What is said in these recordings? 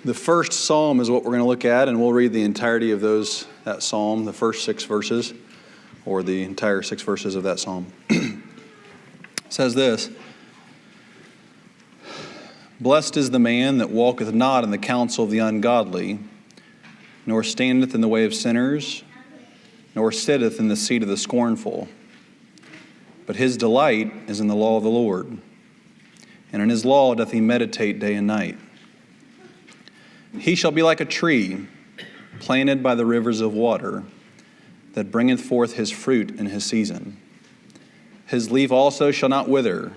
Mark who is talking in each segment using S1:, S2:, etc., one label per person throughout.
S1: The first psalm is what we're going to look at, and we'll read the entirety of that psalm, the first 6 verses, or the entire 6 verses of that psalm. It says this: Blessed is the man that walketh not in the counsel of the ungodly, nor standeth in the way of sinners, nor sitteth in the seat of the scornful. But his delight is in the law of the Lord, and in his law doth he meditate day and night. He shall be like a tree planted by the rivers of water, that bringeth forth his fruit in his season. His leaf also shall not wither,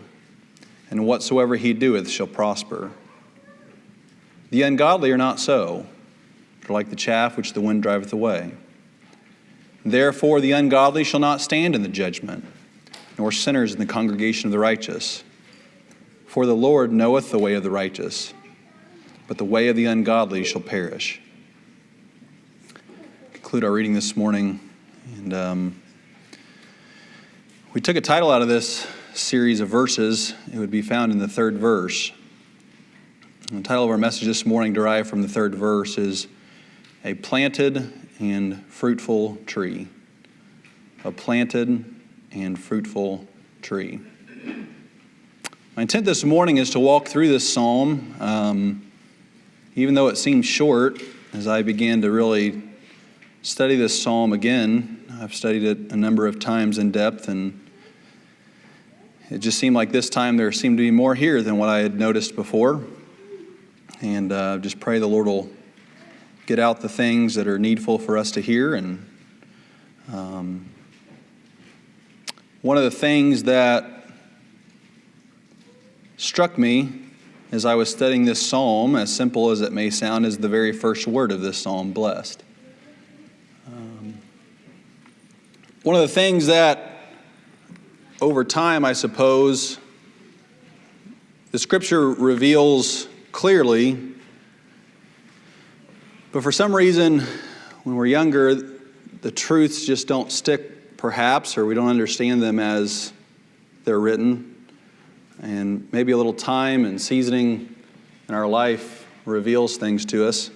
S1: and whatsoever he doeth shall prosper. The ungodly are not so, but are like the chaff which the wind driveth away. Therefore the ungodly shall not stand in the judgment, nor sinners in the congregation of the righteous. For the Lord knoweth the way of the righteous, but the way of the ungodly shall perish. Conclude our reading this morning, and we took a title out of this series of verses. It would be found in the 3rd verse. And the title of our message this morning, derived from the 3rd verse, is A Planted and Fruitful Tree. A planted and fruitful tree. My intent this morning is to walk through this psalm, even though it seems short. As I began to really study this psalm again, I've studied it a number of times in depth, and it just seemed like this time there seemed to be more here than what I had noticed before. And just pray the Lord will get out the things that are needful for us to hear. And one of the things that struck me as I was studying this psalm, as simple as it may sound, is the very first word of this psalm, blessed. One of the things that over time, I suppose, the Scripture reveals clearly, but for some reason, when we're younger, the truths just don't stick, perhaps, or we don't understand them as they're written. And maybe a little time and seasoning in our life reveals things to us.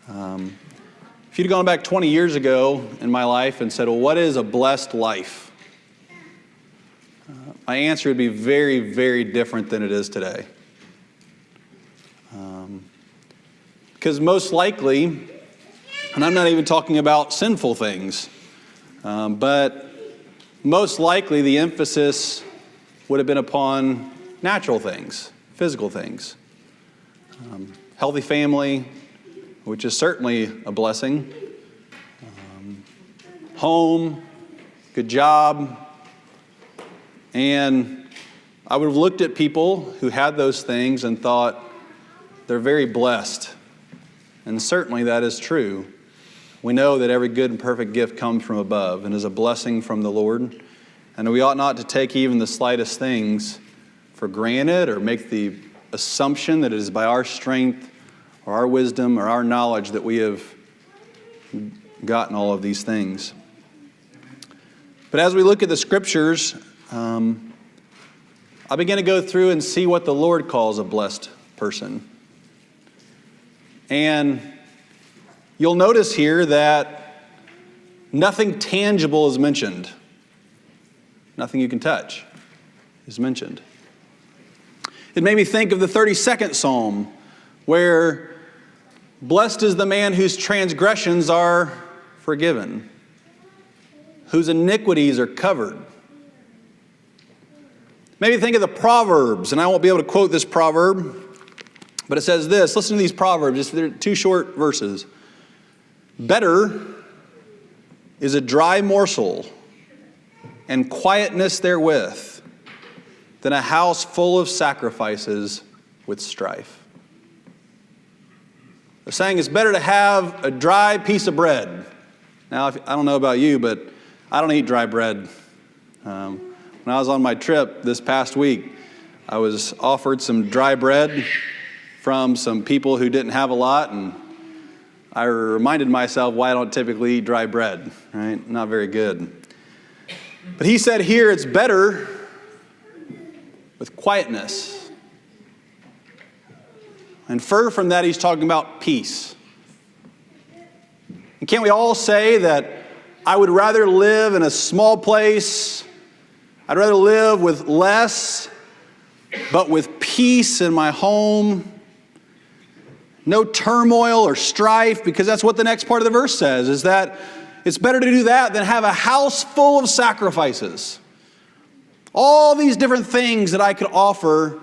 S1: If you'd gone back 20 years ago in my life and said, well, what is a blessed life? My answer would be very, very different than it is today. Because most likely, and I'm not even talking about sinful things, but most likely the emphasis would have been upon natural things, physical things. Healthy family, which is certainly a blessing. Home, good job. And I would have looked at people who had those things and thought, they're very blessed. And certainly that is true. We know that every good and perfect gift comes from above and is a blessing from the Lord. And we ought not to take even the slightest things for granted or make the assumption that it is by our strength or our wisdom or our knowledge that we have gotten all of these things. But as we look at the Scriptures, I begin to go through and see what the Lord calls a blessed person. And you'll notice here that nothing tangible is mentioned. Nothing you can touch is mentioned. It made me think of the 32nd Psalm, where blessed is the man whose transgressions are forgiven, whose iniquities are covered. Maybe think of the Proverbs, and I won't be able to quote this proverb, but it says this. Listen to these Proverbs, they're 2 short verses. Better is a dry morsel and quietness therewith, than a house full of sacrifices with strife. They're saying it's better to have a dry piece of bread. Now, I don't know about you, but I don't eat dry bread. When I was on my trip this past week, I was offered some dry bread from some people who didn't have a lot, and I reminded myself why I don't typically eat dry bread, right? Not very good. But he said here it's better with quietness. And further from that, he's talking about peace. And can't we all say that I would rather live in a small place, I'd rather live with less, but with peace in my home, no turmoil or strife, because that's what the next part of the verse says, is that it's better to do that than have a house full of sacrifices. All these different things that I could offer,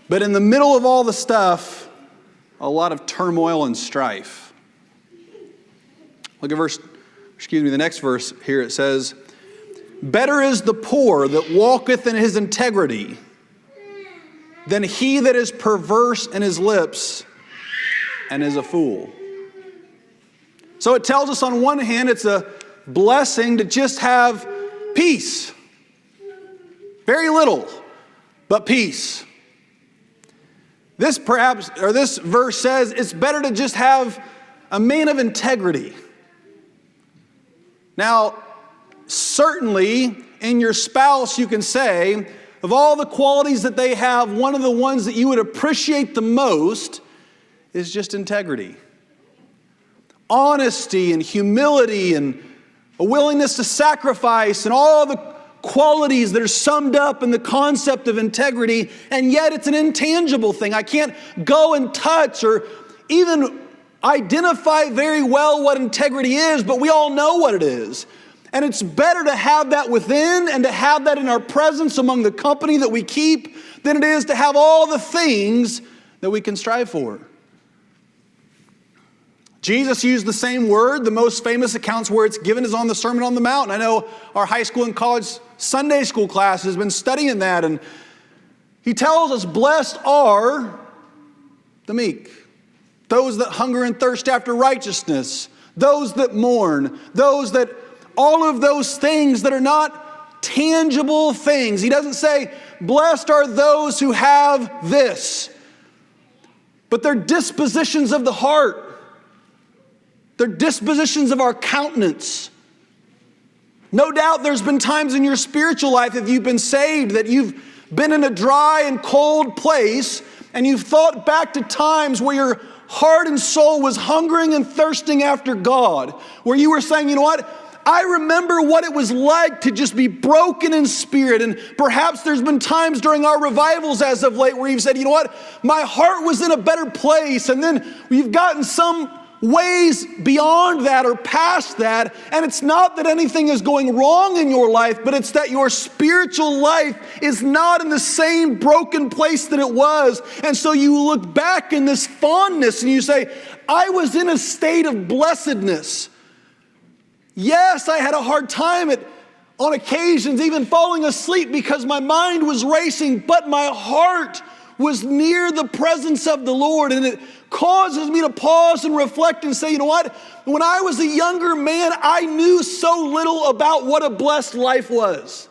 S1: but in the middle of all the stuff, a lot of turmoil and strife. Look at the next verse here. It says, better is the poor that walketh in his integrity than he that is perverse in his lips and is a fool. So it tells us on one hand, it's a blessing to just have peace. Very little, but peace. This verse says it's better to just have a man of integrity. Now, certainly in your spouse you can say, of all the qualities that they have, one of the ones that you would appreciate the most is just integrity. Honesty and humility and a willingness to sacrifice and all the qualities that are summed up in the concept of integrity, and yet it's an intangible thing. I can't go and touch or even identify very well what integrity is, but we all know what it is. And it's better to have that within and to have that in our presence among the company that we keep than it is to have all the things that we can strive for. Jesus used the same word. The most famous accounts where it's given is on the Sermon on the Mount. And I know our high school and college Sunday school class has been studying that. And he tells us, blessed are the meek, those that hunger and thirst after righteousness, those that mourn, those that, all of those things that are not tangible things. He doesn't say, blessed are those who have this, but they're dispositions of the heart. They're dispositions of our countenance. No doubt there's been times in your spiritual life, if you've been saved, that you've been in a dry and cold place, and you've thought back to times where your heart and soul was hungering and thirsting after God, where you were saying, you know what? I remember what it was like to just be broken in spirit. And perhaps there's been times during our revivals as of late where you've said, you know what? My heart was in a better place. And then we've gotten some ways beyond that or past that, and it's not that anything is going wrong in your life, but it's that your spiritual life is not in the same broken place that it was. And so you look back in this fondness and you say, I was in a state of blessedness. Yes, I had a hard time on occasions even falling asleep because my mind was racing, but my heart was near the presence of the Lord, and it causes me to pause and reflect and say, you know what? When I was a younger man, I knew so little about what a blessed life was.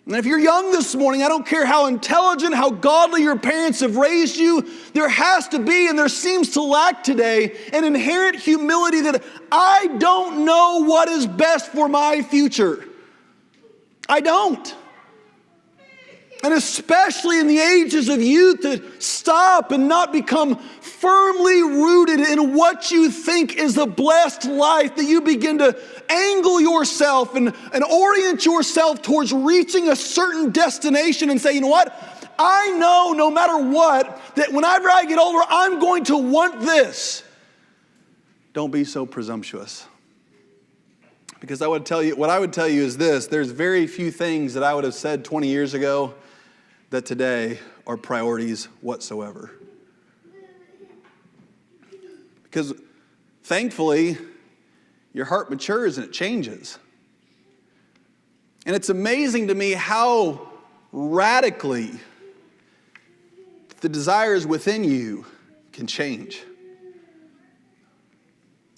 S1: And if you're young this morning, I don't care how intelligent, how godly your parents have raised you, there has to be, and there seems to lack today, an inherent humility that I don't know what is best for my future. I don't. And especially in the ages of youth, to stop and not become firmly rooted in what you think is a blessed life, that you begin to angle yourself and orient yourself towards reaching a certain destination and say, you know what? I know no matter what, that whenever I get older, I'm going to want this. Don't be so presumptuous. Because what I would tell you is this: there's very few things that I would have said 20 years ago that today are priorities whatsoever. Because thankfully, your heart matures and it changes. And it's amazing to me how radically the desires within you can change.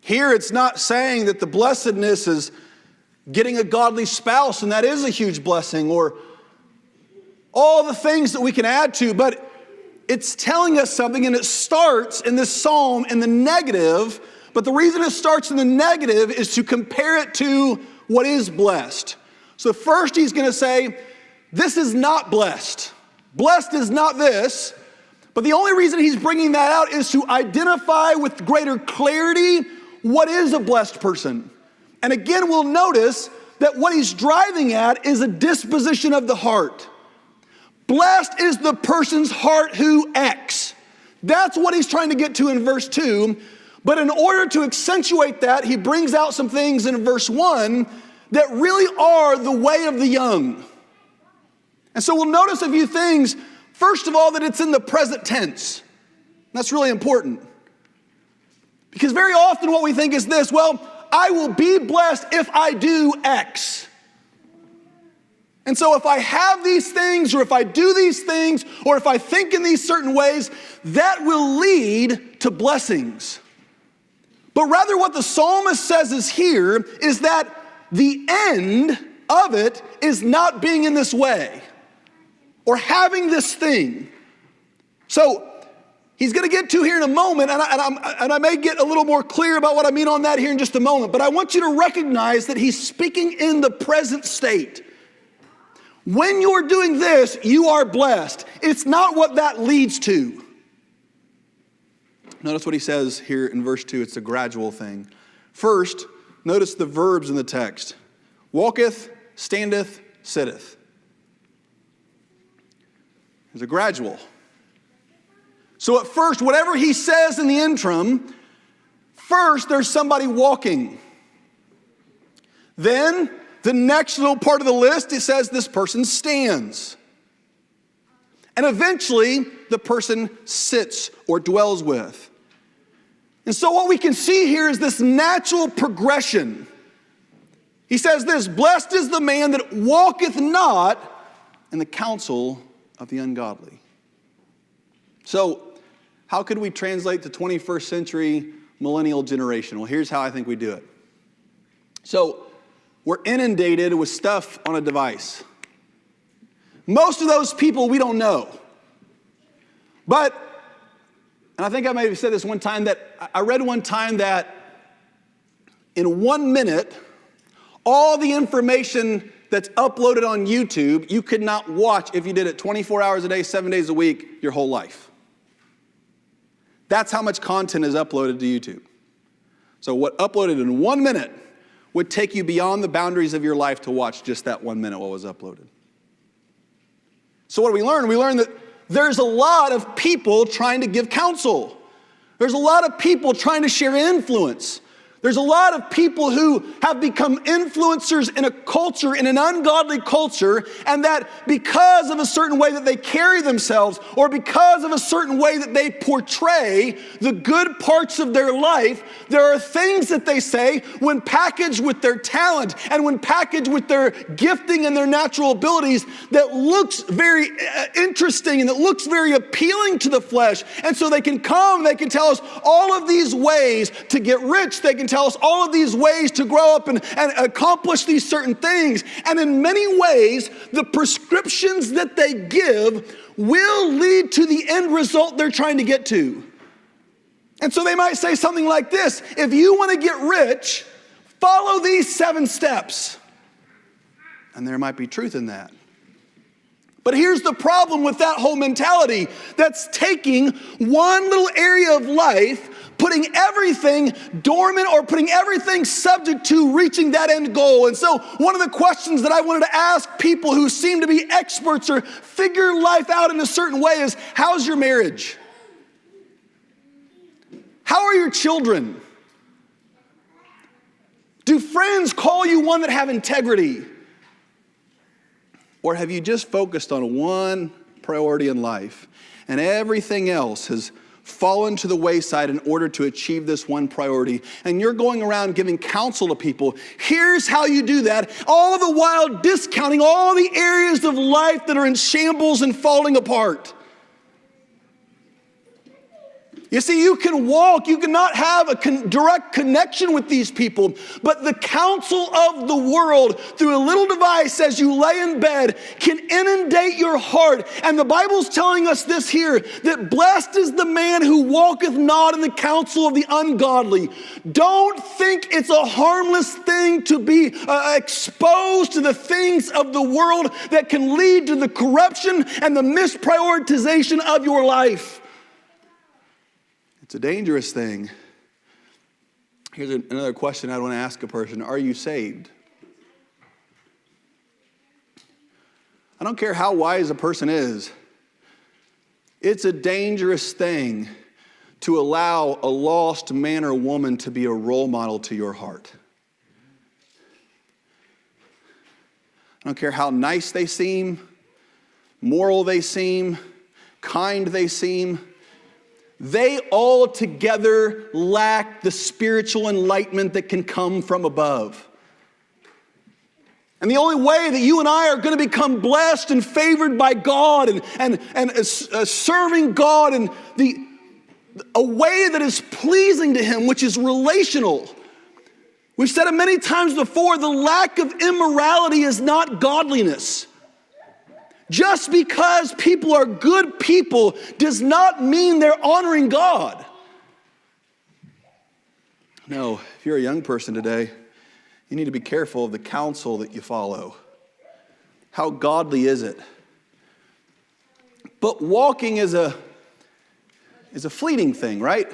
S1: Here it's not saying that the blessedness is getting a godly spouse, and that is a huge blessing, or all the things that we can add to, but it's telling us something, and it starts in this psalm in the negative, but the reason it starts in the negative is to compare it to what is blessed. So first he's going to say, this is not blessed. Blessed is not this,
S2: But the only reason he's bringing that out is to identify with greater clarity what is a blessed person. And again, we'll notice that what he's driving at is a disposition of the heart. Blessed is the person's heart who X. That's what he's trying to get to in verse 2. But in order to accentuate that, he brings out some things in verse 1 that really are the way of the young. And so we'll notice a few things. First of all, that it's in the present tense. That's really important. Because very often what we think is this: well, I will be blessed if I do X. And so if I have these things, or if I do these things, or if I think in these certain ways, that will lead to blessings. But rather what the psalmist says is here is that the end of it is not being in this way or having this thing. So he's going to get to here in a moment, and I may get a little more clear about what I mean on that here in just a moment, but I want you to recognize that he's speaking in the present state. When you're doing this, you are blessed. It's not what that leads to. Notice what he says here in verse 2. It's a gradual thing. First, notice the verbs in the text. Walketh, standeth, sitteth. There's a gradual. So at first, whatever he says in the interim, first there's somebody walking. Then the next little part of the list, it says this person stands. And eventually the person sits or dwells with. And so what we can see here is this natural progression. He says this: blessed is the man that walketh not in the counsel of the ungodly. So how could we translate the 21st century millennial generation? Well, here's how I think we do it. So we're inundated with stuff on a device. Most of those people we don't know. But, and I think I may have said this one time, that I read one time that in 1 minute, all the information that's uploaded on YouTube, you could not watch if you did it 24 hours a day, 7 days a week, your whole life. That's how much content is uploaded to YouTube. So what uploaded in 1 minute would take you beyond the boundaries of your life to watch just that 1 minute what was uploaded. So what do we learn? We learn that there's a lot of people trying to give counsel. There's a lot of people trying to share influence. There's a lot of people who have become influencers in a culture, in an ungodly culture, and that because of a certain way that they carry themselves, or because of a certain way that they portray the good parts of their life, there are things that they say when packaged with their talent and when packaged with their gifting and their natural abilities that looks very interesting and that looks very appealing to the flesh. And so they can come, they can tell us all of these ways to get rich, they can tell us all of these ways to grow up and accomplish these certain things. And in many ways, the prescriptions that they give will lead to the end result they're trying to get to. And so they might say something like this: if you want to get rich, follow these 7 steps. And there might be truth in that. But here's the problem with that whole mentality. That's taking one little area of life, putting everything dormant or putting everything subject to reaching that end goal. And so one of the questions that I wanted to ask people who seem to be experts or figure life out in a certain way is, how's your marriage? How are your children? Do friends call you one that have integrity? Or have you just focused on one priority in life and everything else has fallen to the wayside in order to achieve this one priority? And you're going around giving counsel to people. Here's how you do that, all the while discounting all the areas of life that are in shambles and falling apart. You see, you can walk, you cannot have a direct connection with these people, but the counsel of the world through a little device as you lay in bed can inundate your heart. And the Bible's telling us this here, that blessed is the man who walketh not in the counsel of the ungodly. Don't think it's a harmless thing to be exposed to the things of the world that can lead to the corruption and the misprioritization of your life. It's a dangerous thing. Here's another question I want to ask a person. Are you saved? I don't care how wise a person is. It's a dangerous thing to allow a lost man or woman to be a role model to your heart. I don't care how nice they seem, moral they seem, kind they seem. They all together lack the spiritual enlightenment that can come from above. And the only way that you and I are going to become blessed and favored by God and serving God in a way that is pleasing to Him, which is relational. We've said it many times before, the lack of immorality is not godliness. Just because people are good people does not mean they're honoring God. No, if you're a young person today, you need to be careful of the counsel that you follow. How godly is it? But walking is a fleeting thing, right?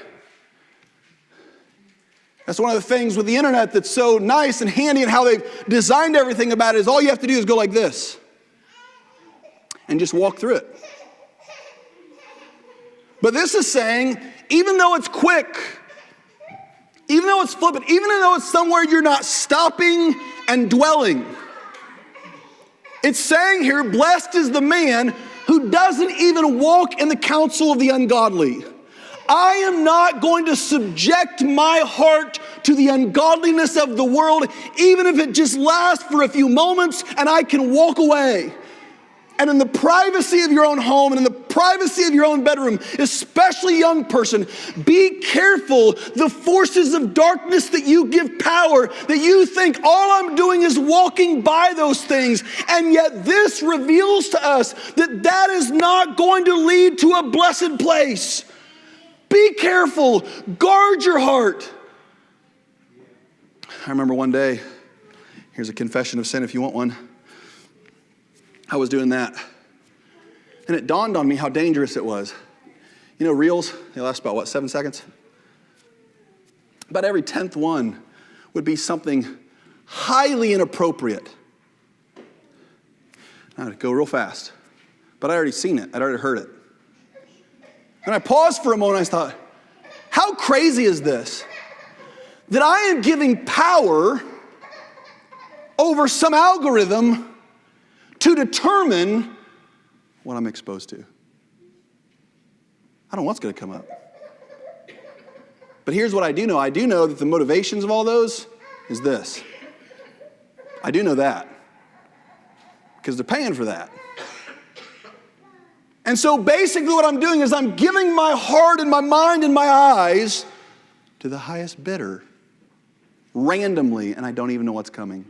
S2: That's one of the things with the internet that's so nice and handy, and how they've designed everything about it is all you have to do is go like this and just walk through it. But this is saying, even though it's quick, even though it's flippant, even though it's somewhere you're not stopping and dwelling, it's saying here, blessed is the man who doesn't even walk in the counsel of the ungodly. I am not going to subject my heart to the ungodliness of the world, even if it just lasts for a few moments and I can walk away. And in the privacy of your own home and in the privacy of your own bedroom, especially young person, be careful the forces of darkness that you give power, that you think all I'm doing is walking by those things. And yet this reveals to us that that is not going to lead to a blessed place. Be careful. Guard your heart. I remember one day, here's a confession of sin if you want one. I was doing that. And it dawned on me how dangerous it was. You know, reels, they last about, 7 seconds? About every 10th one would be something highly inappropriate. I would go real fast. But I already seen it. I'd already heard it. And I paused for a moment and I thought, how crazy is this? That I am giving power over some algorithm to determine what I'm exposed to. I don't know what's going to come up. But here's what I do know. I do know that the motivations of all those is this. I do know that. Because they're paying for that. And so basically what I'm doing is I'm giving my heart and my mind and my eyes to the highest bidder randomly, and I don't even know what's coming.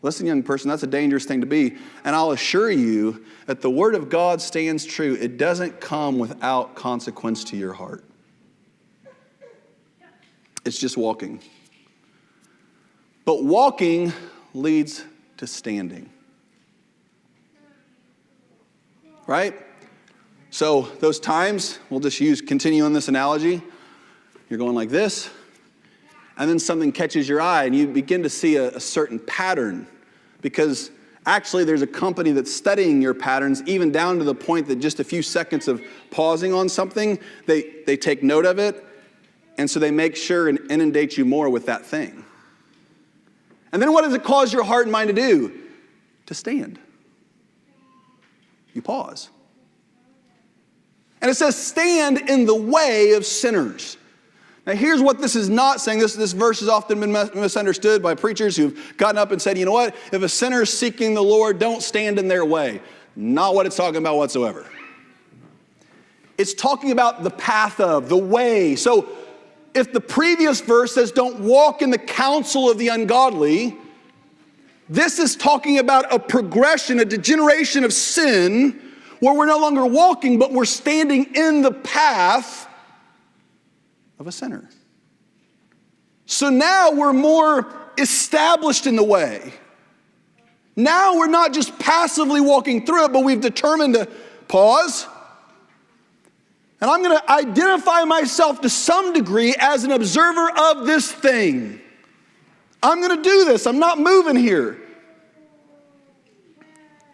S2: Listen, young person, that's a dangerous thing to be. And I'll assure you that the Word of God stands true. It doesn't come without consequence to your heart. It's just walking. But walking leads to standing. Right? So those times, we'll just continue on this analogy. You're going like this. And then something catches your eye and you begin to see a certain pattern, because actually there's a company that's studying your patterns, even down to the point that just a few seconds of pausing on something, they take note of it, and so they make sure and inundate you more with that thing. And then what does it cause your heart and mind to do? To stand. You pause. And it says, stand in the way of sinners. Now here's what this is not saying. This verse has often been misunderstood by preachers who've gotten up and said, you know what? If a sinner is seeking the Lord, don't stand in their way. Not what it's talking about whatsoever. It's talking about the path of, the way. So if the previous verse says don't walk in the counsel of the ungodly, this is talking about a progression, a degeneration of sin, where we're no longer walking, but we're standing in the path of a sinner. So now we're more established in the way. Now we're not just passively walking through it, but we've determined to pause. And I'm going to identify myself to some degree as an observer of this thing. I'm going to do this. I'm not moving here.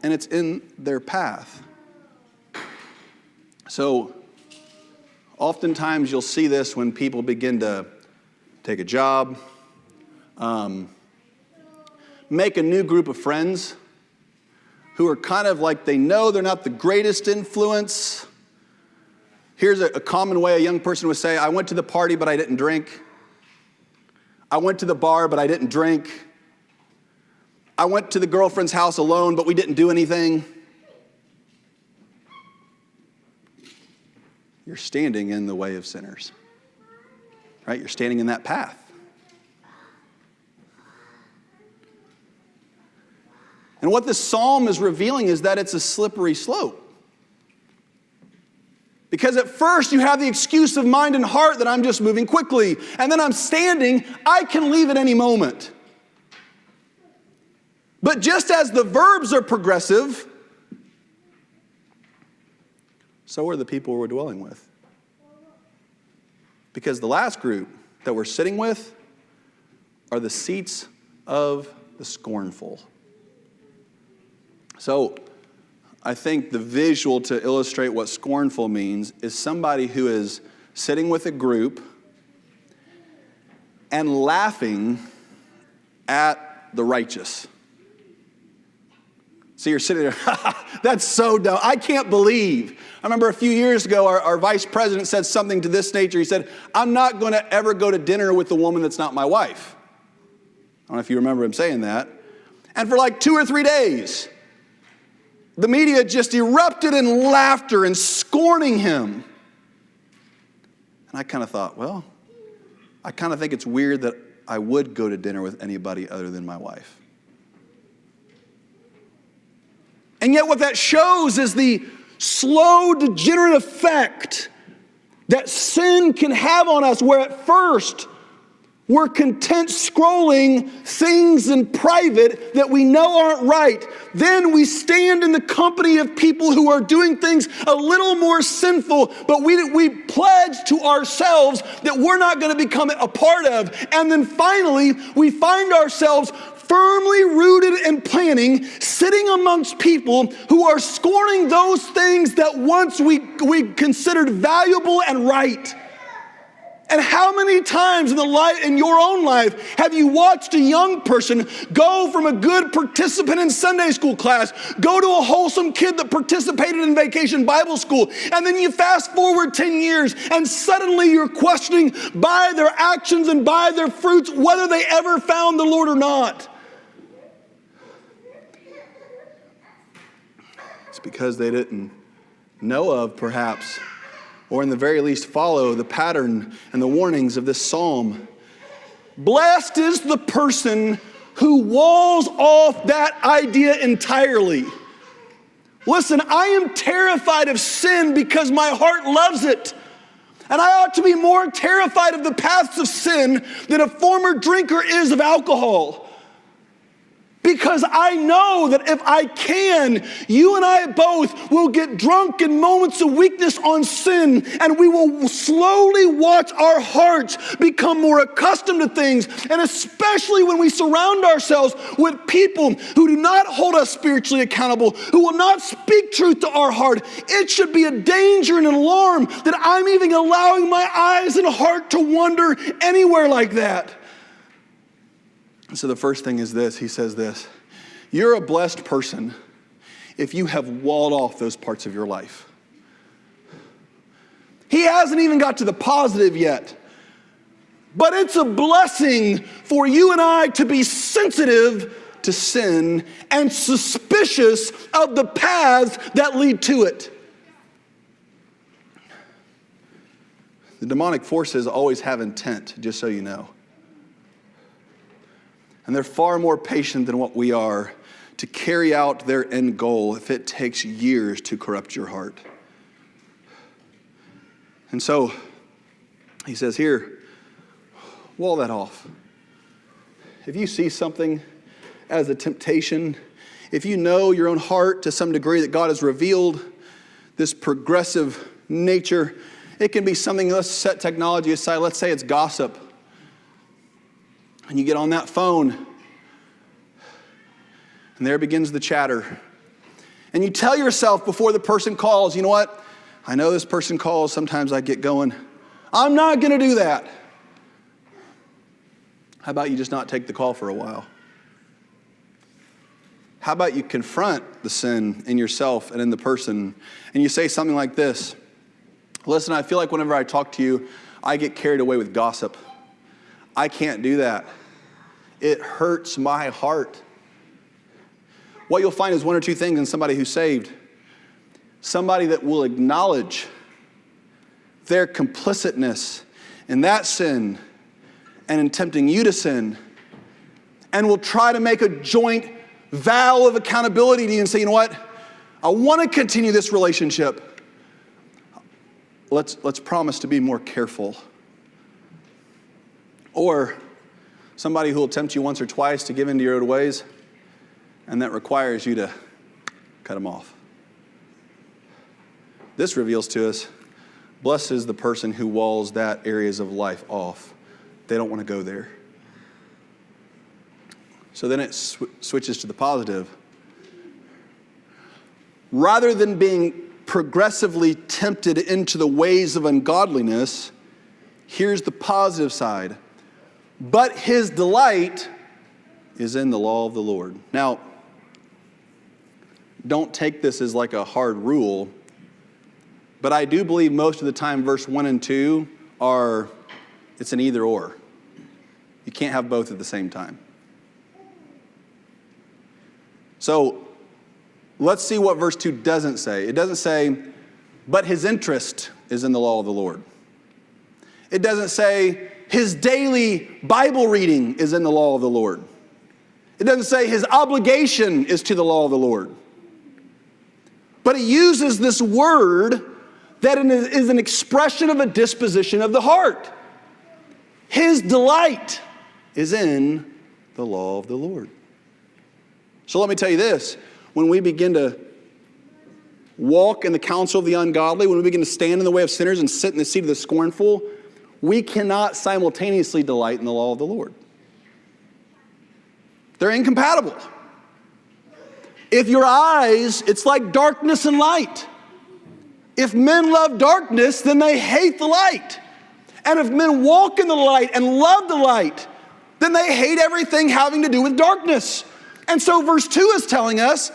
S2: And it's in their path. So oftentimes you'll see this when people begin to take a job, make a new group of friends who are kind of like they know they're not the greatest influence. Here's a common way a young person would say, I went to the party, but I didn't drink. I went to the bar, but I didn't drink. I went to the girlfriend's house alone, but we didn't do anything. You're standing in the way of sinners, right? You're standing in that path. And what this psalm is revealing is that it's a slippery slope. Because at first you have the excuse of mind and heart that I'm just moving quickly. And then I'm standing, I can leave at any moment. But just as the verbs are progressive, so are the people we're dwelling with. Because the last group that we're sitting with are the seats of the scornful. So I think the visual to illustrate what scornful means is somebody who is sitting with a group and laughing at the righteous. So you're sitting there, that's so dumb. I can't believe. I remember a few years ago, our vice president said something to this nature. He said, I'm not going to ever go to dinner with a woman that's not my wife. I don't know if you remember him saying that. And for like 2 or 3 days, the media just erupted in laughter and scorning him. And I kind of thought, well, I kind of think it's weird that I would go to dinner with anybody other than my wife. And yet what that shows is the slow, degenerate effect that sin can have on us, where at first we're content scrolling things in private that we know aren't right. Then we stand in the company of people who are doing things a little more sinful, but we pledge to ourselves that we're not going to become a part of. And then finally, we find ourselves firmly rooted and planning, sitting amongst people who are scorning those things that once we considered valuable and right. And how many times in your own life have you watched a young person go from a good participant in Sunday school class, go to a wholesome kid that participated in vacation Bible school, and then you fast forward 10 years and suddenly you're questioning by their actions and by their fruits whether they ever found the Lord or not? It's because they didn't know of, perhaps, or in the very least follow the pattern and the warnings of this psalm. Blessed is the person who walls off that idea entirely. Listen, I am terrified of sin because my heart loves it. And I ought to be more terrified of the paths of sin than a former drinker is of alcohol. Because I know that if I can, you and I both will get drunk in moments of weakness on sin, and we will slowly watch our hearts become more accustomed to things. And especially when we surround ourselves with people who do not hold us spiritually accountable, who will not speak truth to our heart, it should be a danger and an alarm that I'm even allowing my eyes and heart to wander anywhere like that. So the first thing is this, he says this: you're a blessed person if you have walled off those parts of your life. He hasn't even got to the positive yet. But it's a blessing for you and I to be sensitive to sin and suspicious of the paths that lead to it. The demonic forces always have intent, just so you know. And they're far more patient than what we are to carry out their end goal if it takes years to corrupt your heart. And so, he says here, wall that off. If you see something as a temptation, if you know your own heart to some degree that God has revealed this progressive nature, it can be something, let's set technology aside, let's say it's gossip. And you get on that phone, and there begins the chatter. And you tell yourself before the person calls, you know what? I know this person calls, sometimes I get going. I'm not going to do that. How about you just not take the call for a while? How about you confront the sin in yourself and in the person, and you say something like this: listen, I feel like whenever I talk to you, I get carried away with gossip. I can't do that. It hurts my heart. What you'll find is one or two things in somebody who's saved. Somebody that will acknowledge their complicitness in that sin and in tempting you to sin, and will try to make a joint vow of accountability to you and say, you know what? I want to continue this relationship. Let's promise to be more careful. Or somebody who will tempt you once or twice to give into your own ways, and that requires you to cut them off. This reveals to us, blessed is the person who walls that areas of life off. They don't want to go there. So then it switches to the positive. Rather than being progressively tempted into the ways of ungodliness, here's the positive side. But his delight is in the law of the Lord. Now, don't take this as like a hard rule, but I do believe most of the time verse 1 and 2 it's an either or. You can't have both at the same time. So let's see what verse 2 doesn't say. It doesn't say, but his interest is in the law of the Lord. It doesn't say his daily Bible reading is in the law of the Lord. It doesn't say his obligation is to the law of the Lord. But it uses this word that is an expression of a disposition of the heart. His delight is in the law of the Lord. So let me tell you this. When we begin to walk in the counsel of the ungodly, when we begin to stand in the way of sinners and sit in the seat of the scornful, we cannot simultaneously delight in the law of the Lord. They're incompatible. If your eyes, it's like darkness and light. If men love darkness, then they hate the light. And if men walk in the light and love the light, then they hate everything having to do with darkness. And so verse 2 is telling us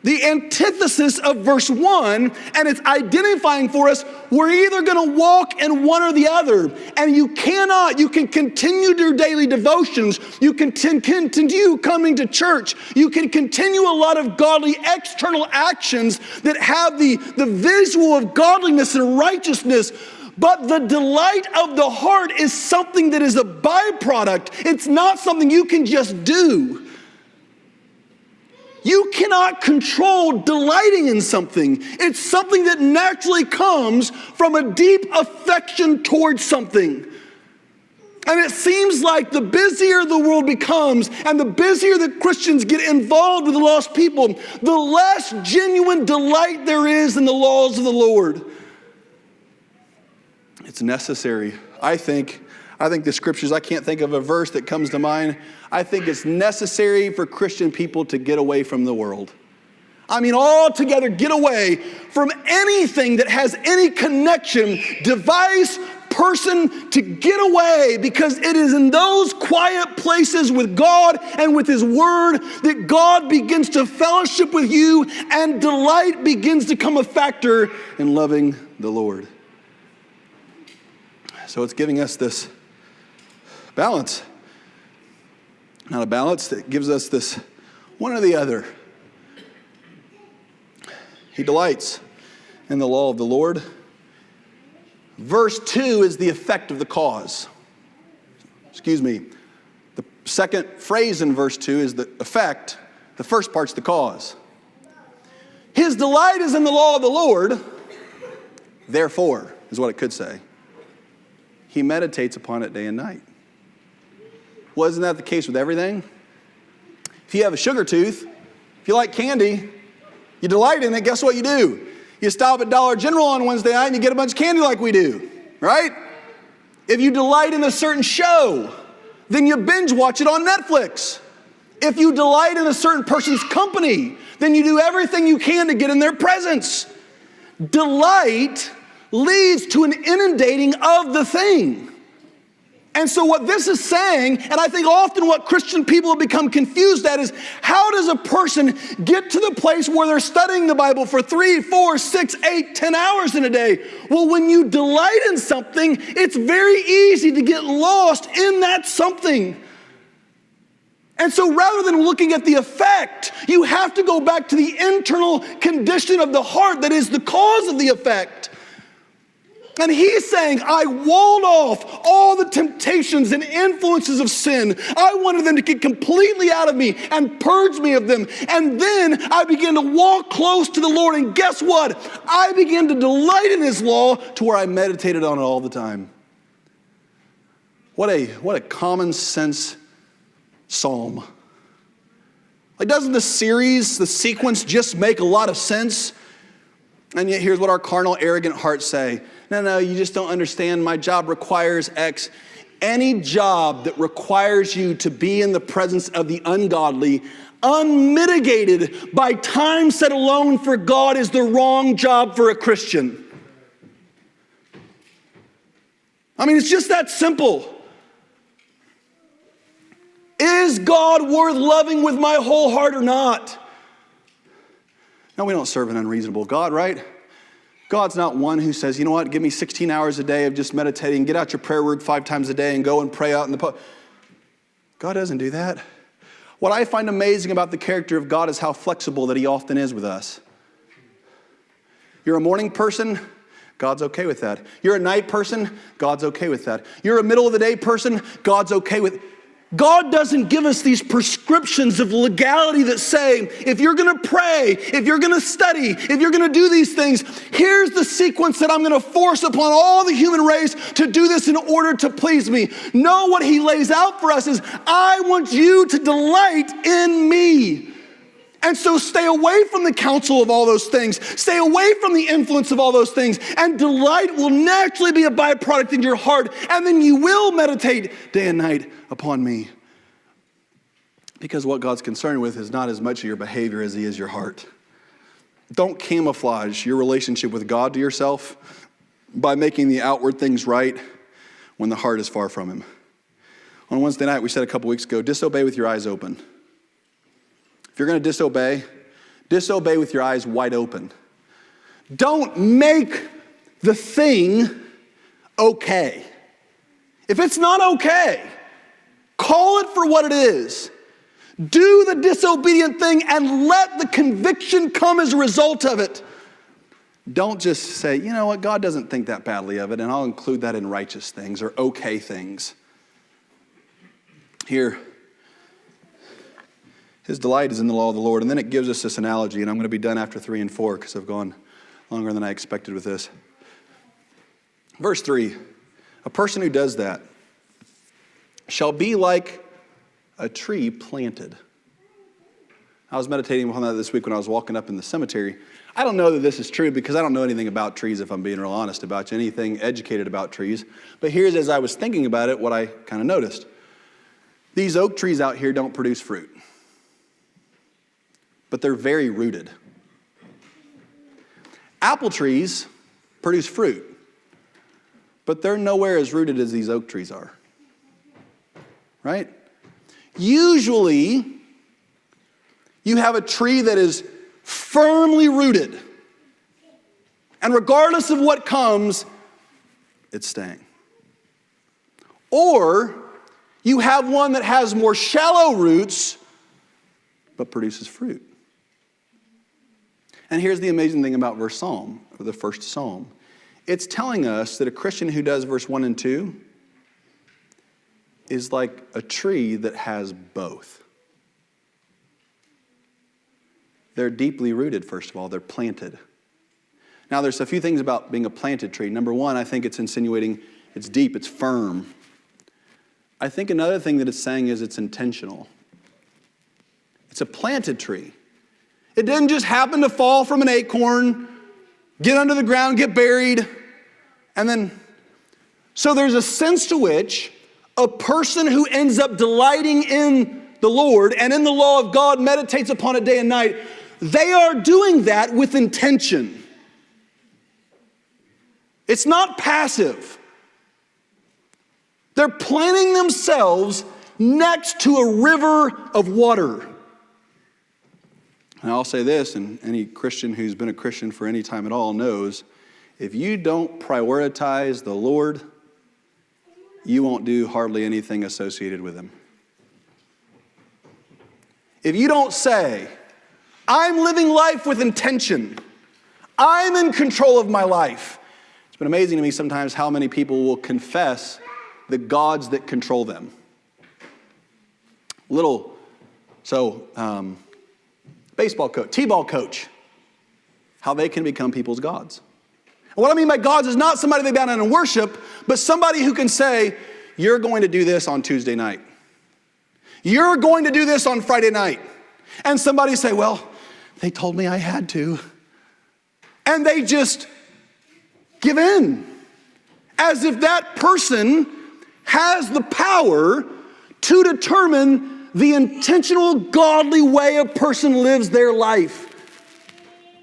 S2: the antithesis of verse 1, and it's identifying for us, we're either going to walk in one or the other. And you can continue your daily devotions. You can continue coming to church. You can continue a lot of godly external actions that have the visual of godliness and righteousness. But the delight of the heart is something that is a byproduct. It's not something you can just do. You cannot control delighting in something. It's something that naturally comes from a deep affection towards something. And it seems like the busier the world becomes and the busier that Christians get involved with the lost people, the less genuine delight there is in the laws of the Lord. It's necessary. I think the scriptures, I can't think of a verse that comes to mind. I think it's necessary for Christian people to get away from the world. I mean, altogether get away from anything that has any connection, device, person, to get away, because it is in those quiet places with God and with His Word that God begins to fellowship with you and delight begins to become a factor in loving the Lord. So it's giving us this balance. Not a balance that gives us this one or the other. He delights in the law of the Lord. Verse 2 is the effect of the cause. Excuse me. The second phrase in verse 2 is the effect. The first part's the cause. His delight is in the law of the Lord. Therefore, is what it could say. He meditates upon it day and night. Well, isn't that the case with everything? If you have a sugar tooth, if you like candy, you delight in it, guess what you do? You stop at Dollar General on Wednesday night and you get a bunch of candy like we do, right? If you delight in a certain show, then you binge watch it on Netflix. If you delight in a certain person's company, then you do everything you can to get in their presence. Delight leads to an inundating of the thing. And so what this is saying, and I think often what Christian people have become confused at, is how does a person get to the place where they're studying the Bible for 3, 4, 6, 8, 10 hours in a day? Well, when you delight in something, it's very easy to get lost in that something. And so rather than looking at the effect, you have to go back to the internal condition of the heart that is the cause of the effect. And he's saying, I walled off all the temptations and influences of sin. I wanted them to get completely out of me and purge me of them. And then I began to walk close to the Lord. And guess what? I began to delight in his law to where I meditated on it all the time. What a common sense psalm. Like, doesn't the sequence just make a lot of sense? And yet here's what our carnal, arrogant hearts say. No, you just don't understand. My job requires X. Any job that requires you to be in the presence of the ungodly, unmitigated by time set alone for God, is the wrong job for a Christian. I mean, it's just that simple. Is God worth loving with my whole heart or not? Now, we don't serve an unreasonable God, right? God's not one who says, you know what, give me 16 hours a day of just meditating, get out your prayer word 5 times a day and go and pray out in the God doesn't do that. What I find amazing about the character of God is how flexible that he often is with us. You're a morning person, God's okay with that. You're a night person, God's okay with that. You're a middle of the day person, God's okay with. God doesn't give us these prescriptions of legality that say, if you're going to pray, if you're going to study, if you're going to do these things, here's the sequence that I'm going to force upon all the human race to do this in order to please me. No, what he lays out for us is, I want you to delight in me. And so stay away from the counsel of all those things. Stay away from the influence of all those things. And delight will naturally be a byproduct in your heart. And then you will meditate day and night upon me. Because what God's concerned with is not as much your behavior as he is your heart. Don't camouflage your relationship with God to yourself by making the outward things right when the heart is far from him. On Wednesday night, we said a couple weeks ago, disobey with your eyes open. If you're going to disobey with your eyes wide open. Don't make the thing okay. If it's not okay, call it for what it is. Do the disobedient thing and let the conviction come as a result of it. Don't just say, you know what, God doesn't think that badly of it, and I'll include that in righteous things or okay things. Here, his delight is in the law of the Lord. And then it gives us this analogy, and I'm going to be done after 3 and 4 because I've gone longer than I expected with this. Verse 3, a person who does that shall be like a tree planted. I was meditating on that this week when I was walking up in the cemetery. I don't know that this is true because I don't know anything about trees, if I'm being real honest about you, anything educated about trees. But here's, as I was thinking about it, what I kind of noticed. These oak trees out here don't produce fruit, but they're very rooted. Apple trees produce fruit, but they're nowhere as rooted as these oak trees are. Right? Usually, you have a tree that is firmly rooted. And regardless of what comes, it's staying. Or you have one that has more shallow roots, but produces fruit. And here's the amazing thing about the first psalm. It's telling us that a Christian who does verse 1 and 2 is like a tree that has both. They're deeply rooted, first of all. They're planted. Now, there's a few things about being a planted tree. Number one, I think it's insinuating it's deep, it's firm. I think another thing that it's saying is it's intentional. It's a planted tree. It didn't just happen to fall from an acorn, get under the ground, get buried, and then... So there's a sense to which a person who ends up delighting in the Lord and in the law of God, meditates upon it day and night, they are doing that with intention. It's not passive. They're planting themselves next to a river of water. And I'll say this, and any Christian who's been a Christian for any time at all knows, if you don't prioritize the Lord, you won't do hardly anything associated with Him. If you don't say, I'm living life with intention, I'm in control of my life. It's been amazing to me sometimes how many people will confess the gods that control them. Baseball coach, t-ball coach, how they can become people's gods. And what I mean by gods is not somebody they bow down and worship, but somebody who can say, you're going to do this on Tuesday night. You're going to do this on Friday night. And somebody say, well, they told me I had to. And they just give in. As if that person has the power to determine the intentional, godly way a person lives their life.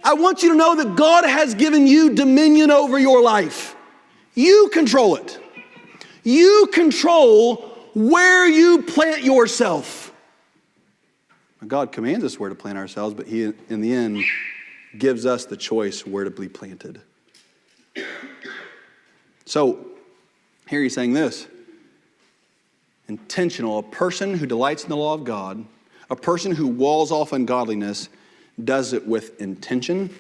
S2: I want you to know that God has given you dominion over your life. You control it. You control where you plant yourself. God commands us where to plant ourselves, but He, in the end, gives us the choice where to be planted. So, here He's saying this. Intentional, a person who delights in the law of God, a person who walls off ungodliness, does it with intention,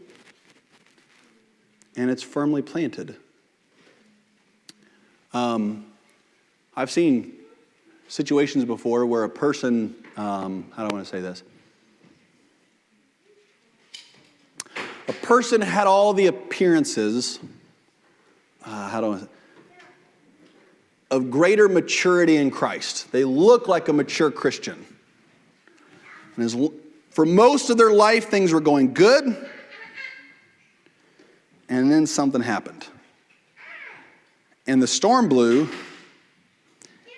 S2: and it's firmly planted. I've seen situations before where a person, how do I want to say this? A person had all the appearances, of greater maturity in Christ. They look like a mature Christian. And for most of their life, things were going good. And then something happened. And the storm blew,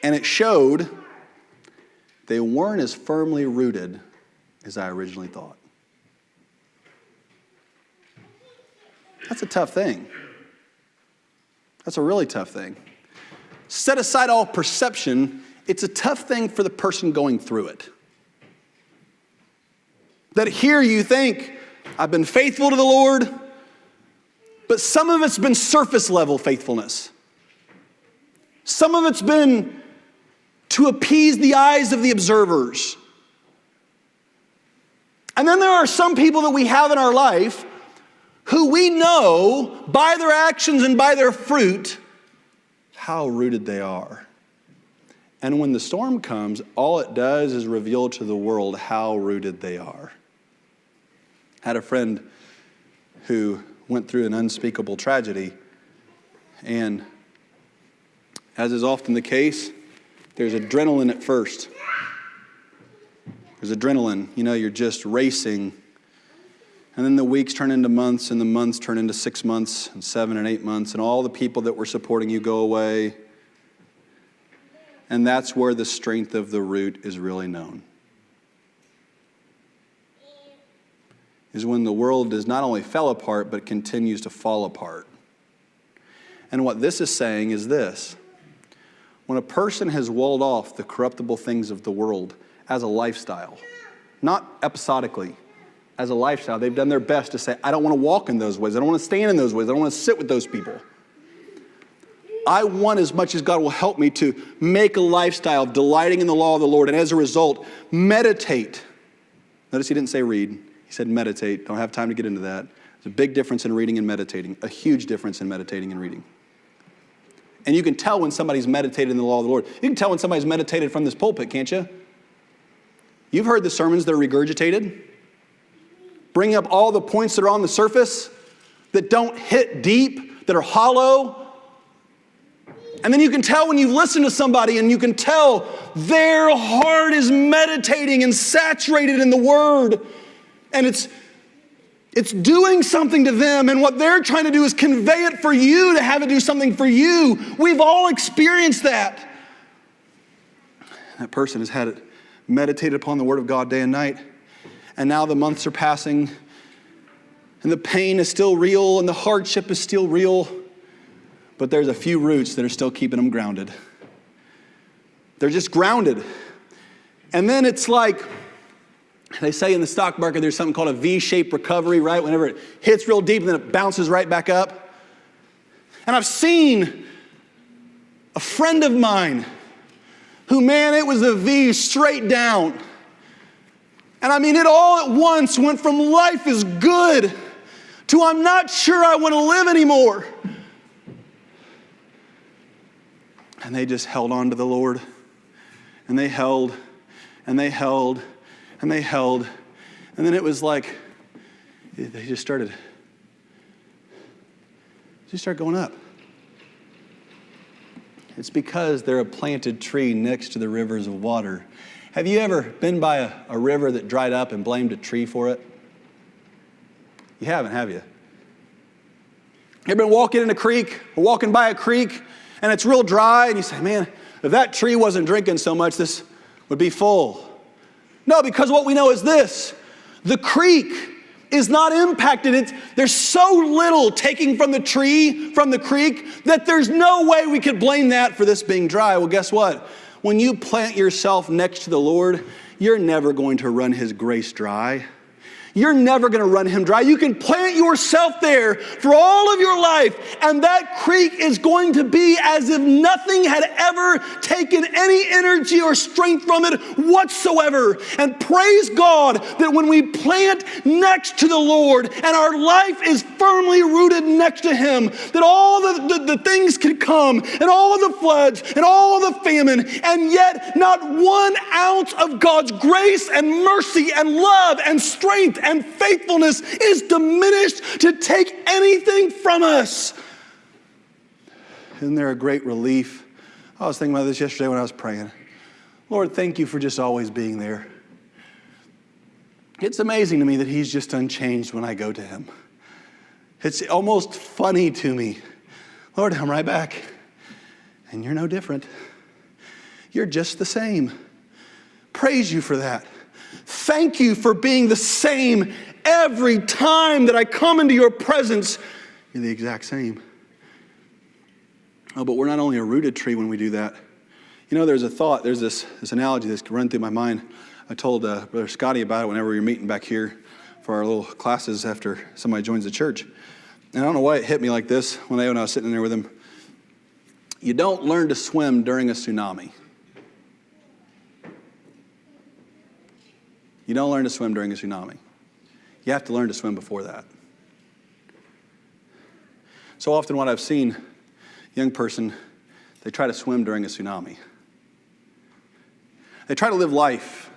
S2: and it showed they weren't as firmly rooted as I originally thought. That's a tough thing. That's a really tough thing. Set aside all perception, it's a tough thing for the person going through it. That here you think, I've been faithful to the Lord, but some of it's been surface level faithfulness. Some of it's been to appease the eyes of the observers. And then there are some people that we have in our life who we know by their actions and by their fruit how rooted they are. And when the storm comes, all it does is reveal to the world how rooted they are. I had a friend who went through an unspeakable tragedy, and as is often the case, there's adrenaline at first. There's adrenaline. You know, you're just racing. And then the weeks turn into months, and the months turn into 6 months, and 7 and 8 months, and all the people that were supporting you go away. And that's where the strength of the root is really known. Is when the world does not only fell apart, but continues to fall apart. And what this is saying is this. When a person has walled off the corruptible things of the world as a lifestyle, not episodically, as a lifestyle, they've done their best to say, I don't want to walk in those ways. I don't want to stand in those ways. I don't want to sit with those people. I want, as much as God will help me, to make a lifestyle of delighting in the law of the Lord, and as a result, meditate. Notice He didn't say read. He said meditate. Don't have time to get into that. There's a big difference in reading and meditating, a huge difference in meditating and reading. And you can tell when somebody's meditated in the law of the Lord. You can tell when somebody's meditated from this pulpit, can't you? You've heard the sermons that are regurgitated, bringing up all the points that are on the surface, that don't hit deep, that are hollow. And then you can tell when you've listened to somebody and you can tell their heart is meditating and saturated in the Word. And it's doing something to them, and what they're trying to do is convey it for you to have it do something for you. We've all experienced that. That person has had it meditated upon the Word of God day and night, and now the months are passing, and the pain is still real, and the hardship is still real, but there's a few roots that are still keeping them grounded. They're just grounded. And then it's like, they say in the stock market, there's something called a V-shaped recovery, right? Whenever it hits real deep and then it bounces right back up. And I've seen a friend of mine who, man, it was a V straight down. And I mean, it all at once went from life is good to I'm not sure I want to live anymore. And they just held on to the Lord. And they held, and they held, and they held. And then it was like, they just started going up. It's because they're a planted tree next to the rivers of water. Have you ever been by a river that dried up and blamed a tree for it? You haven't, have you? You ever been walking in a creek or walking by a creek and it's real dry and you say, man, if that tree wasn't drinking so much, this would be full. No, because what we know is this. The creek is not impacted. There's so little taking from the tree, from the creek, that there's no way we could blame that for this being dry. Well, guess what? When you plant yourself next to the Lord, you're never going to run His grace dry. You're never going to run Him dry. You can plant yourself there for all of your life, and that creek is going to be as if nothing had ever taken any energy or strength from it whatsoever. And praise God that when we plant next to the Lord and our life is firmly rooted next to Him, that all the things can come, and all of the floods, and all of the famine, and yet not 1 ounce of God's grace and mercy and love and strength and faithfulness is diminished to take anything from us. Isn't there a great relief? I was thinking about this yesterday when I was praying. Lord, thank you for just always being there. It's amazing to me that He's just unchanged when I go to Him. It's almost funny to me. Lord, I'm right back. And you're no different. You're just the same. Praise you for that. Thank you for being the same every time that I come into your presence. You're the exact same. Oh, but we're not only a rooted tree when we do that. You know, there's a thought, there's this analogy that's run through my mind. I told Brother Scotty about it whenever we were meeting back here for our little classes after somebody joins the church. And I don't know why it hit me like this when I was sitting there with him. You don't learn to swim during a tsunami. You don't learn to swim during a tsunami. You have to learn to swim before that. So often what I've seen, young person, they try to swim during a tsunami. They try to live life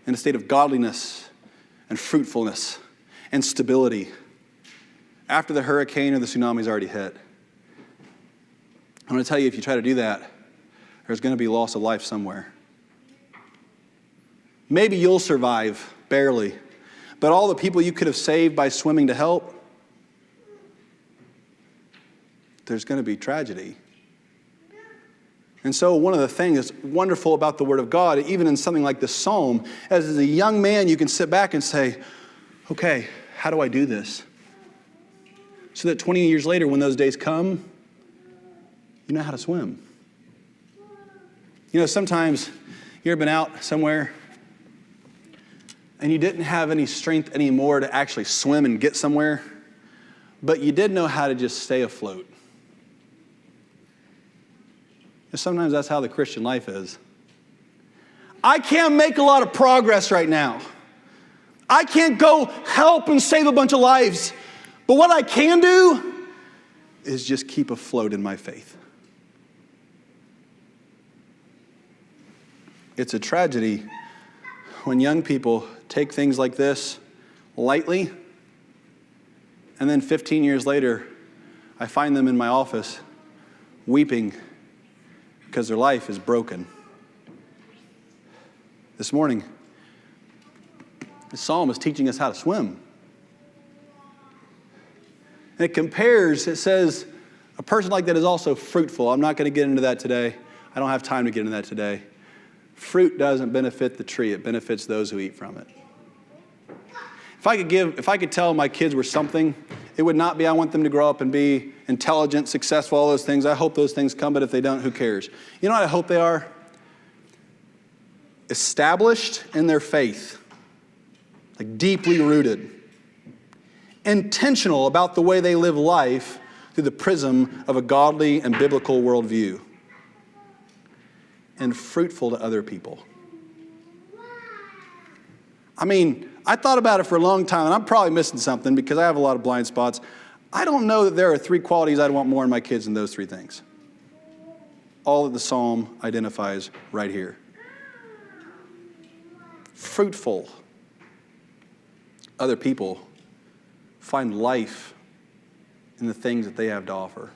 S2: in a state of godliness and fruitfulness and stability after the hurricane or the tsunami's already hit. I'm going to tell you, if you try to do that, there's going to be loss of life somewhere. Maybe you'll survive, barely. But all the people you could have saved by swimming to help, there's going to be tragedy. And so one of the things that's wonderful about the Word of God, even in something like this Psalm, as a young man, you can sit back and say, okay, how do I do this? So that 20 years later, when those days come, you know how to swim. You know, sometimes you ever been out somewhere and you didn't have any strength anymore to actually swim and get somewhere, but you did know how to just stay afloat. And sometimes that's how the Christian life is. I can't make a lot of progress right now. I can't go help and save a bunch of lives, But what I can do is just keep afloat in my faith. It's a tragedy when young people take things like this lightly, and then 15 years later, I find them in my office weeping because their life is broken. This morning, the psalm is teaching us how to swim. And it says, a person like that is also fruitful. I'm not going to get into that today. I don't have time to get into that today. Fruit doesn't benefit the tree. It benefits those who eat from it. If I could tell my kids were something, it would not be I want them to grow up and be intelligent, successful, all those things. I hope those things come, but if they don't, who cares? You know what I hope they are? Established in their faith, like deeply rooted. Intentional about the way they live life through the prism of a godly and biblical worldview. And fruitful to other people. I mean, I thought about it for a long time, and I'm probably missing something because I have a lot of blind spots. I don't know that there are 3 qualities I'd want more in my kids than those 3 things. All that the psalm identifies right here. Fruitful. Other people find life in the things that they have to offer.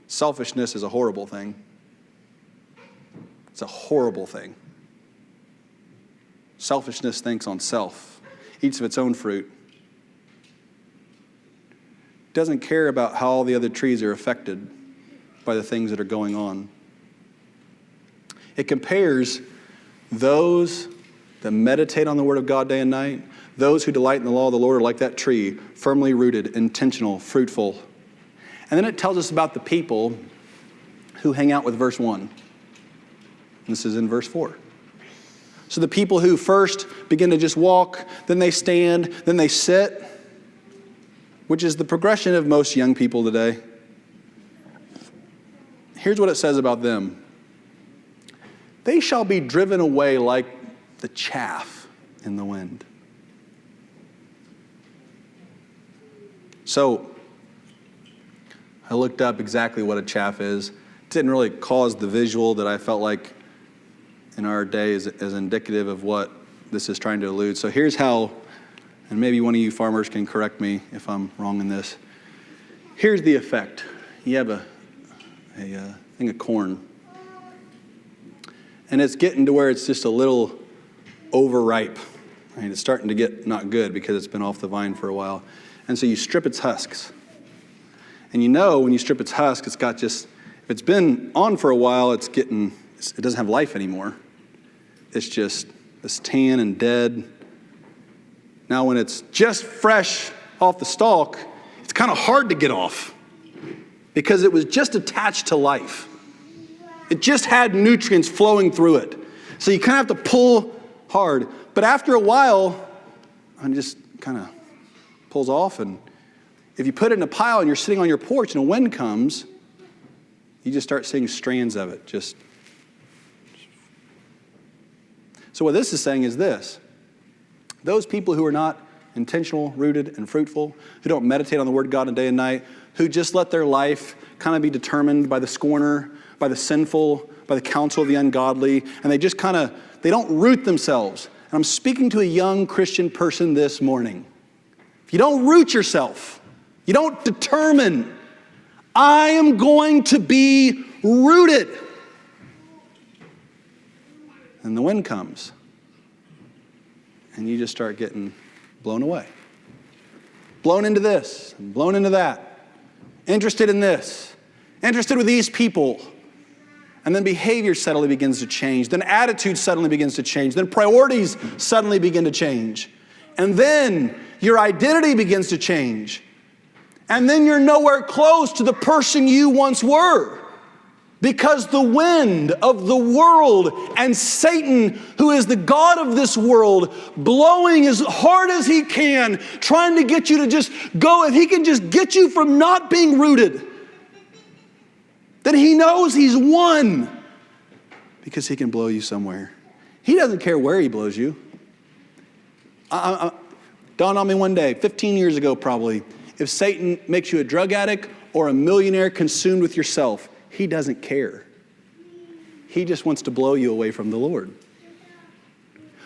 S2: Selfishness is a horrible thing. It's a horrible thing. Selfishness thinks on self, eats of its own fruit. Doesn't care about how all the other trees are affected by the things that are going on. It compares those that meditate on the Word of God day and night, those who delight in the law of the Lord are like that tree, firmly rooted, intentional, fruitful. And then it tells us about the people who hang out with verse 1. This is in verse 4. So the people who first begin to just walk, then they stand, then they sit, which is the progression of most young people today. Here's what it says about them. They shall be driven away like the chaff in the wind. So I looked up exactly what a chaff is. It didn't really cause the visual that I felt like in our day is indicative of what this is trying to allude. So here's how, and maybe one of you farmers can correct me if I'm wrong in this. Here's the effect. You have a thing of corn, and it's getting to where it's just a little overripe. Right? It's starting to get not good because it's been off the vine for a while. And so you strip its husks. And you know when you strip its husk, it's got just, if it's been on for a while, it doesn't have life anymore. It's just this tan and dead. Now when it's just fresh off the stalk, it's kind of hard to get off because it was just attached to life. It just had nutrients flowing through it. So you kind of have to pull hard. But after a while, it just kind of pulls off. And if you put it in a pile and you're sitting on your porch and a wind comes, you just start seeing strands of it. So what this is saying is this. Those people who are not intentional, rooted, and fruitful, who don't meditate on the Word of God day and night, who just let their life kind of be determined by the scorner, by the sinful, by the counsel of the ungodly, and they just they don't root themselves. And I'm speaking to a young Christian person this morning. If you don't root yourself, you don't determine, I am going to be rooted. And the wind comes, and you just start getting blown away. Blown into this, and blown into that. Interested in this, interested with these people. And then behavior suddenly begins to change. Then attitude suddenly begins to change. Then priorities suddenly begin to change. And then your identity begins to change. And then you're nowhere close to the person you once were. Because the wind of the world and Satan, who is the god of this world, blowing as hard as he can, trying to get you to just go, if he can just get you from not being rooted, then he knows he's won because he can blow you somewhere. He doesn't care where he blows you. Dawned on me one day, 15 years ago probably, if Satan makes you a drug addict or a millionaire consumed with yourself. He doesn't care. He just wants to blow you away from the Lord.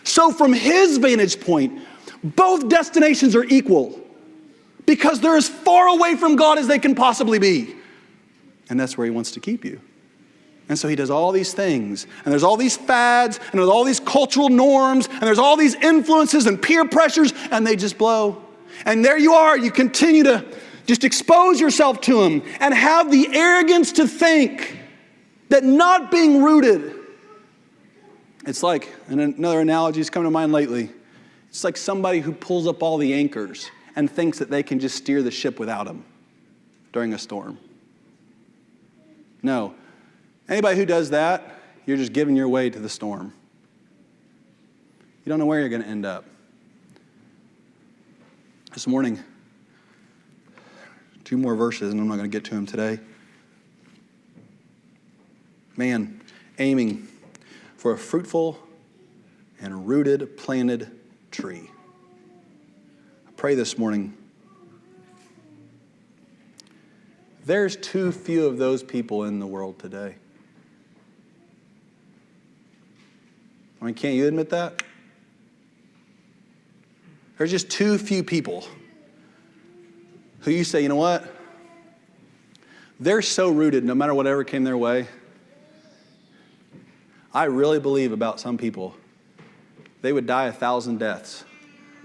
S2: So from his vantage point, both destinations are equal because they're as far away from God as they can possibly be. And that's where he wants to keep you. And so he does all these things, and there's all these fads, and there's all these cultural norms, and there's all these influences and peer pressures, and they just blow. And there you are, you continue to just expose yourself to them and have the arrogance to think that not being rooted, it's like, and another analogy is coming to mind lately, it's like somebody who pulls up all the anchors and thinks that they can just steer the ship without them during a storm. No. Anybody who does that, you're just giving your way to the storm. You don't know where you're going to end up. This morning, 2 more verses, and I'm not going to get to them today. Man, aiming for a fruitful and rooted, planted tree. I pray this morning, there's too few of those people in the world today. I mean, can't you admit that? There's just too few people who you say, you know what? They're so rooted no matter whatever came their way. I really believe about some people, they would die 1,000 deaths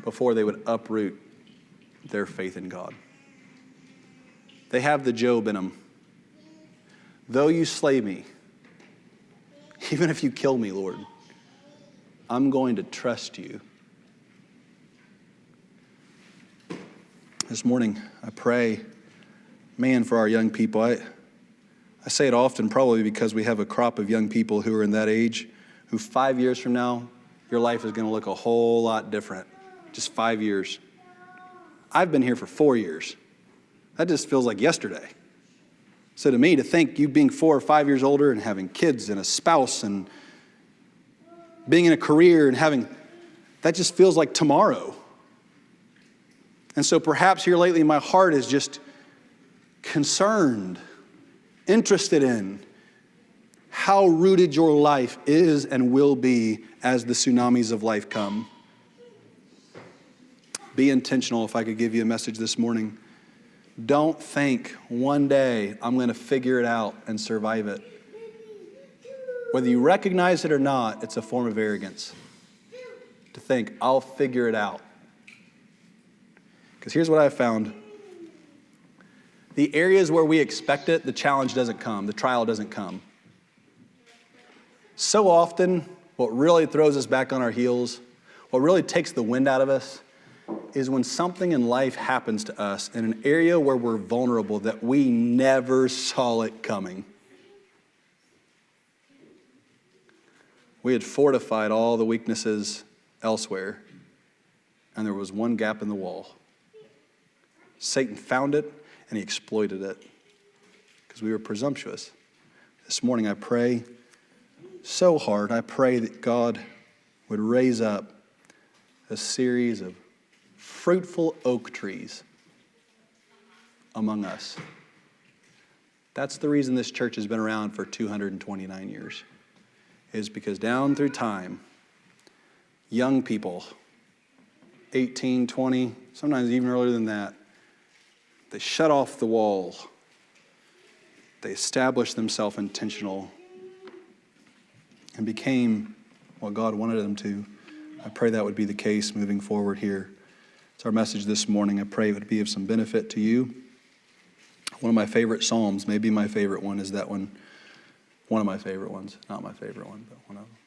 S2: before they would uproot their faith in God. They have the Job in them. Though you slay me, even if you kill me, Lord, I'm going to trust you. This morning, I pray, man, for our young people. I say it often probably because we have a crop of young people who are in that age, who 5 years from now, your life is going to look a whole lot different. Just 5 years. I've been here for 4 years. That just feels like yesterday. So to me, to think you being 4 or 5 years older and having kids and a spouse and being in a career and having, that just feels like tomorrow. And so perhaps here lately my heart is just concerned, interested in how rooted your life is and will be as the tsunamis of life come. Be intentional. If I could give you a message this morning, don't think one day I'm going to figure it out and survive it. Whether you recognize it or not, it's a form of arrogance to think I'll figure it out. Because here's what I've found. The areas where we expect it, the challenge doesn't come, the trial doesn't come. So often, what really throws us back on our heels, what really takes the wind out of us, is when something in life happens to us in an area where we're vulnerable that we never saw it coming. We had fortified all the weaknesses elsewhere, and there was one gap in the wall. Satan found it, and he exploited it because we were presumptuous. This morning I pray so hard. I pray that God would raise up a series of fruitful oak trees among us. That's the reason this church has been around for 229 years, is because down through time, young people, 18, 20, sometimes even earlier than that, they shut off the wall. They established themselves intentional and became what God wanted them to. I pray that would be the case moving forward here. It's our message this morning. I pray it would be of some benefit to you. One of my favorite Psalms, maybe my favorite one, is that one. One of my favorite ones. Not my favorite one, but one of them.